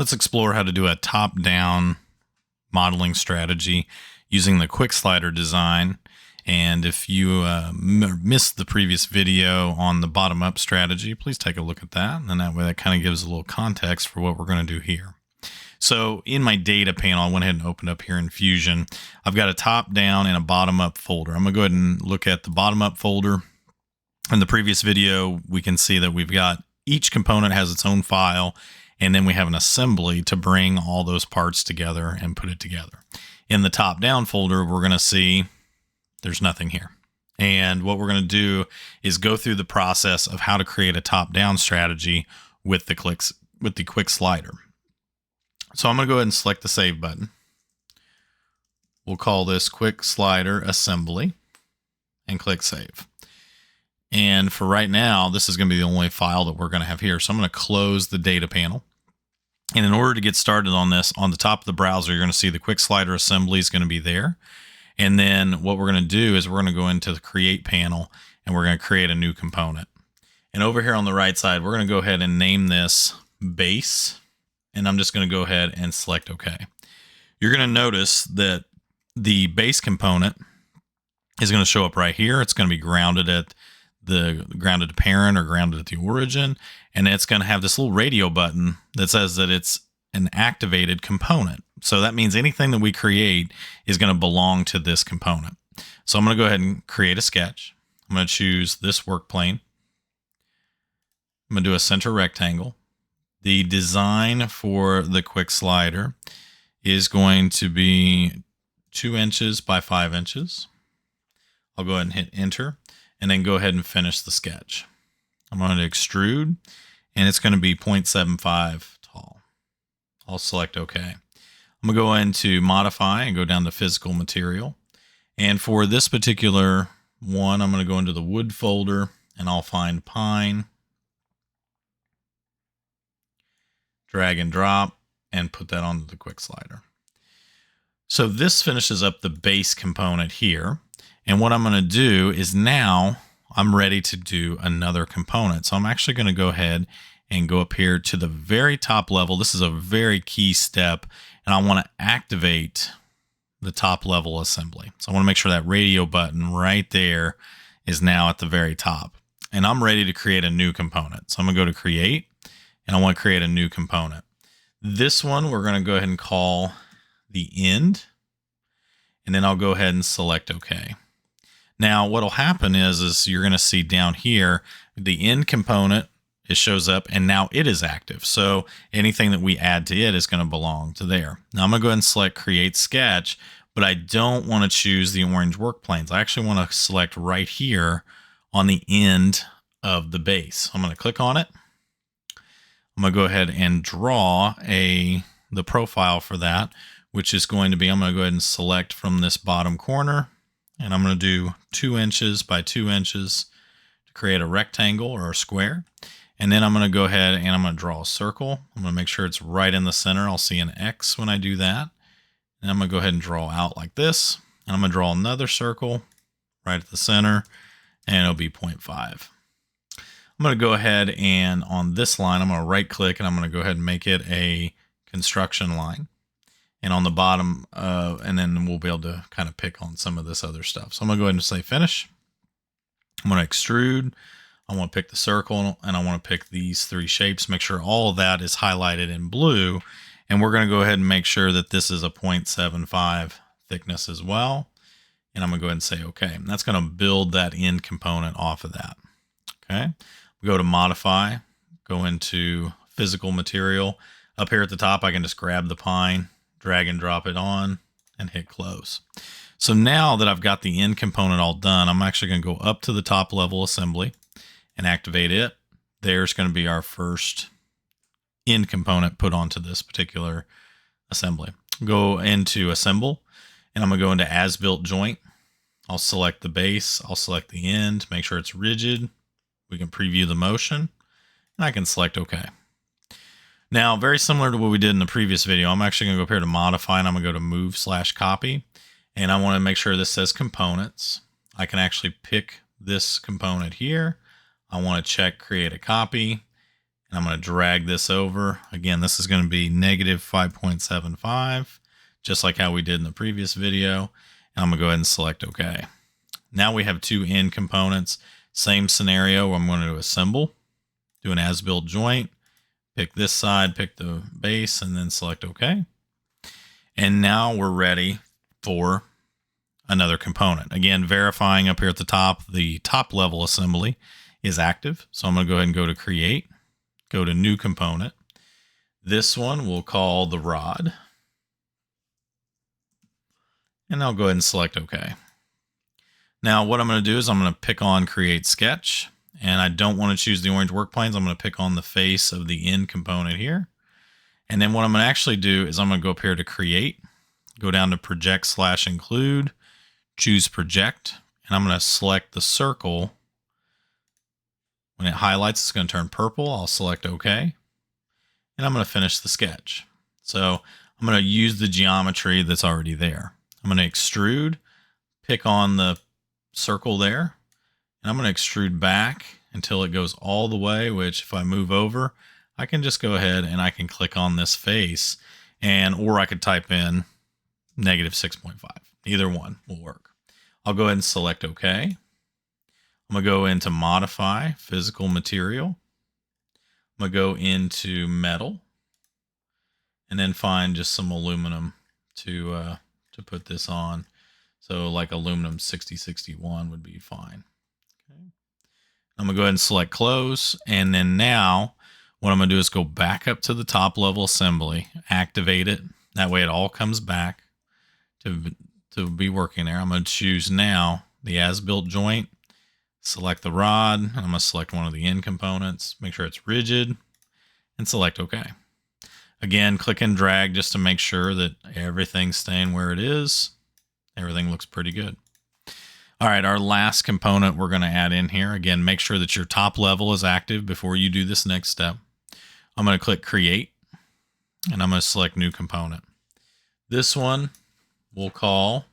Let's explore how to do a top-down modeling strategy using the quick slider design. And if you missed the previous video on the bottom-up strategy, please take a look at that. And that way that kind of gives a little context for what we're going to do here. So in my data panel, I went ahead and opened up here in Fusion. I've got a top-down and a bottom-up folder. I'm going to go ahead and look at the bottom-up folder. In the previous video, we can see that we've got each component has its own file, and then we have an assembly to bring all those parts together and put it together. In the top-down folder, we're going to see there's nothing here. And what we're going to do is go through the process of how to create a top-down strategy with the quick slider. So I'm going to go ahead and select the Save button. We'll call this Quick Slider Assembly and click Save. And for right now, this is going to be the only file that we're going to have here. So I'm going to close the data panel. And in order to get started on this, on the top of the browser, you're going to see the quick slider assembly is going to be there. And then what we're going to do is we're going to go into the Create panel and we're going to create a new component. And over here on the right side, we're going to go ahead and name this Base. And I'm just going to go ahead and select OK. You're going to notice that the base component is going to show up right here. It's going to be grounded at the parent or grounded at the origin, and it's going to have this little radio button that says that it's an activated component. So that means anything that we create is going to belong to this component. So I'm going to go ahead and create a sketch. I'm going to choose this work plane. I'm going to do a center rectangle. The design for the quick slider is going to be 2 inches by 5 inches. I'll go ahead and hit enter. And then go ahead and finish the sketch. I'm going to extrude, and it's going to be 0.75 tall. I'll select OK. I'm going to go into Modify and go down to Physical Material. And for this particular one, I'm going to go into the Wood folder, and I'll find Pine, drag and drop, and put that onto the quick slider. So this finishes up the base component here. And what I'm going to do is now I'm ready to do another component. So I'm actually going to go ahead and go up here to the very top level. This is a very key step, and I want to activate the top level assembly. So I want to make sure that radio button right there is now at the very top. And I'm ready to create a new component. So I'm going to go to Create, and I want to create a new component. This one we're going to go ahead and call the End, and then I'll go ahead and select OK. Now, what'll happen is you're going to see down here, the end component, it shows up, and now it is active. So anything that we add to it is going to belong to there. Now I'm going to go ahead and select Create Sketch, but I don't want to choose the orange work planes. I actually want to select right here on the end of the base. I'm going to click on it. I'm going to go ahead and draw the profile for that, which is going to be, I'm going to go ahead and select from this bottom corner. And I'm going to do 2 inches by 2 inches to create a rectangle or a square. And then I'm going to go ahead and I'm going to draw a circle. I'm going to make sure it's right in the center. I'll see an X when I do that. And I'm going to go ahead and draw out like this. And I'm going to draw another circle right at the center, and it'll be 0.5. I'm going to go ahead and on this line, I'm going to right click and I'm going to go ahead and make it a construction line. And on the bottom, and then we'll be able to kind of pick on some of this other stuff. So I'm going to go ahead and say Finish. I'm going to extrude. I want to pick the circle, and I want to pick these 3 shapes. Make sure all of that is highlighted in blue. And we're going to go ahead and make sure that this is a 0.75 thickness as well. And I'm going to go ahead and say OK. And that's going to build that end component off of that. Okay. We go to Modify, go into Physical Material. Up here at the top, I can just grab the pine, drag and drop it on, and hit close. So now that I've got the end component all done, I'm actually going to go up to the top level assembly and activate it. There's going to be our first end component put onto this particular assembly. Go into Assemble, and I'm going to go into As Built Joint. I'll select the base. I'll select the end, make sure it's rigid. We can preview the motion, and I can select OK. Now, very similar to what we did in the previous video, I'm actually going to go up here to Modify, and I'm going to go to Move/Copy. And I want to make sure this says Components. I can actually pick this component here. I want to check Create a Copy. And And I'm going to drag this over. Again, this is going to be negative 5.75, just like how we did in the previous video. And I'm going to go ahead and select OK. Now we have two end components. Same scenario where I'm going to assemble, do an as-built joint, pick this side, pick the base, and then select OK. And now we're ready for another component. Again, verifying up here at the top level assembly is active. So I'm going to go ahead and go to Create, go to New Component. This one we'll call the rod. And I'll go ahead and select OK. Now what I'm going to do is I'm going to pick on Create Sketch. And I don't want to choose the orange work planes. I'm going to pick on the face of the end component here. And then what I'm going to actually do is I'm going to go up here to Create, go down to Project/Include, choose Project, and I'm going to select the circle. When it highlights, it's going to turn purple. I'll select OK, and I'm going to finish the sketch. So I'm going to use the geometry that's already there. I'm going to extrude, pick on the circle there, and I'm going to extrude back until it goes all the way, which if I move over, I can just go ahead and I can click on this face, or I could type in negative 6.5. Either one will work. I'll go ahead and select OK. I'm going to go into Modify, Physical Material. I'm going to go into Metal, and then find just some aluminum to put this on. So like aluminum 6061 would be fine. Okay. I'm going to go ahead and select Close, and then now what I'm going to do is go back up to the top level assembly, activate it. That way it all comes back to be working there. I'm going to choose now the as-built joint, select the rod, and I'm going to select one of the end components, make sure it's rigid, and select OK. Again, click and drag just to make sure that everything's staying where it is. Everything looks pretty good. All right, our last component we're going to add in here. Again, make sure that your top level is active before you do this next step. I'm going to click Create, and I'm going to select New Component. This one we'll call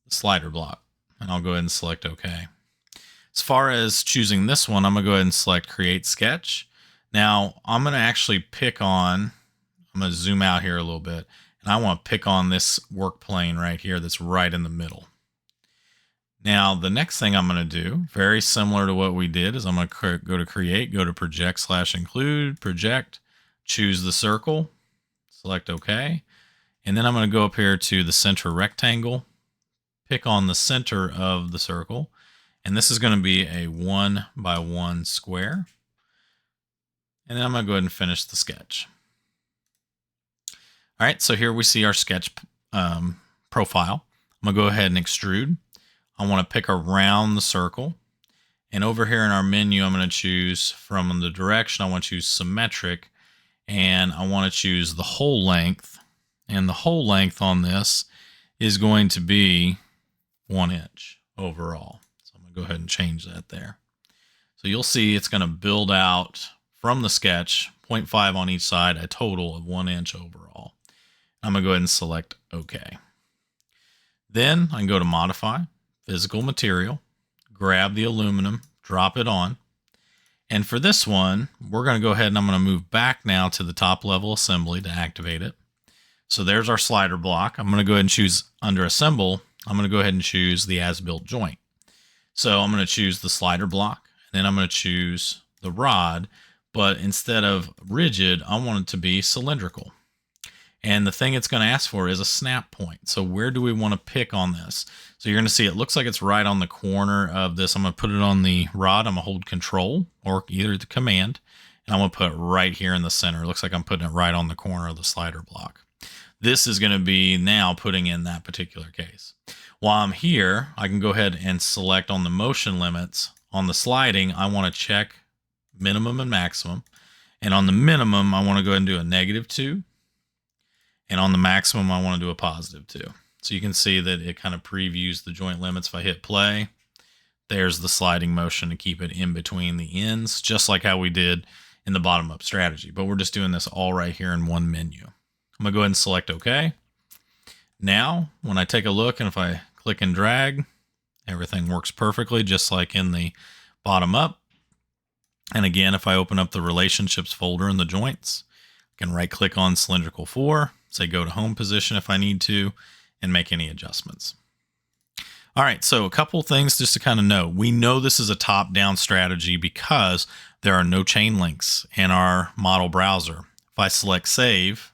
the slider block, and I'll go ahead and select OK. As far as choosing this one, I'm going to go ahead and select Create Sketch. Now, I'm going to actually pick on, I'm going to zoom out here a little bit, and I want to pick on this work plane right here that's right in the middle. Now, the next thing I'm going to do, very similar to what we did, is I'm going to go to Create, go to Project/Include, Project, choose the circle, select OK, and then I'm going to go up here to the center rectangle, pick on the center of the circle, and this is going to be a 1x1 square, and then I'm going to go ahead and finish the sketch. All right, so here we see our sketch profile. I'm going to go ahead and extrude. I want to pick around the circle. And over here in our menu, I'm going to choose from the direction. I want to choose symmetric. And I want to choose the whole length. And the whole length on this is going to be 1 inch overall. So I'm going to go ahead and change that there. So you'll see it's going to build out from the sketch, 0.5 on each side, a total of 1 inch overall. I'm going to go ahead and select OK. Then I can go to Modify, Physical Material, grab the aluminum, drop it on. And for this one, we're going to go ahead and I'm going to move back now to the top level assembly to activate it. So there's our slider block. I'm going to go ahead and choose under Assemble. I'm going to go ahead and choose the as-built joint. So I'm going to choose the slider block, and then I'm going to choose the rod, but instead of rigid, I want it to be cylindrical. And the thing it's going to ask for is a snap point. So where do we want to pick on this? So you're going to see it looks like it's right on the corner of this. I'm going to put it on the rod. I'm going to hold Control or either the Command, and I'm going to put it right here in the center. It looks like I'm putting it right on the corner of the slider block. This is going to be now putting in that particular case. While I'm here, I can go ahead and select on the motion limits. On the sliding, I want to check minimum and maximum. And on the minimum, I want to go ahead and do a -2. And on the maximum, I want to do a +2. So you can see that it kind of previews the joint limits. If I hit play, there's the sliding motion to keep it in between the ends, just like how we did in the bottom-up strategy. But we're just doing this all right here in one menu. I'm going to go ahead and select OK. Now, when I take a look and if I click and drag, everything works perfectly, just like in the bottom-up. And again, if I open up the relationships folder in the joints, I can right click on cylindrical 4, say go to home position if I need to, and make any adjustments. All right, so a couple things just to kind of know. We know this is a top-down strategy because there are no chain links in our model browser. If I select save,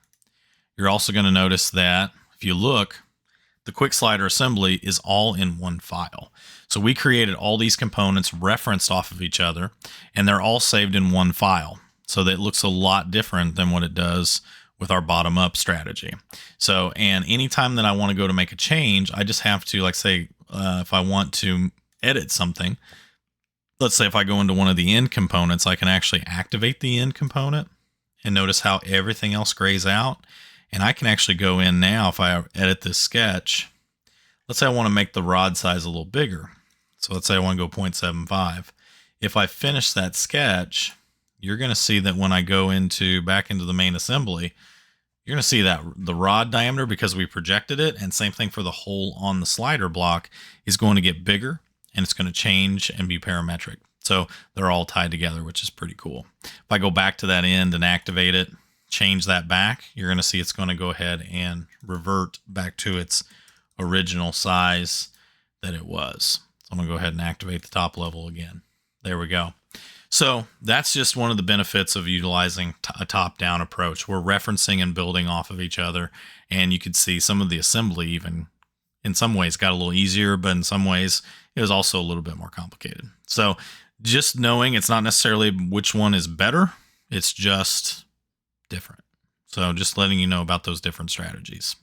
you're also going to notice that if you look, the quick slider assembly is all in one file. So we created all these components referenced off of each other, and they're all saved in one file. So that looks a lot different than what it does with our bottom-up strategy. So, and anytime that I want to go to make a change, I just have to, like, say, if I want to edit something, let's say if I go into one of the end components, I can actually activate the end component, and notice how everything else grays out. And I can actually go in now, if I edit this sketch, let's say I want to make the rod size a little bigger. So let's say I want to go 0.75. If I finish that sketch, you're going to see that when I go back into the main assembly, you're going to see that the rod diameter, because we projected it, and same thing for the hole on the slider block, is going to get bigger, and it's going to change and be parametric. So they're all tied together, which is pretty cool. If I go back to that end and activate it, change that back, you're going to see it's going to go ahead and revert back to its original size that it was. So I'm going to go ahead and activate the top level again. There we go. So that's just one of the benefits of utilizing a top-down approach. We're referencing and building off of each other, and you could see some of the assembly even in some ways got a little easier, but in some ways it was also a little bit more complicated. So just knowing it's not necessarily which one is better, it's just different. So just letting you know about those different strategies.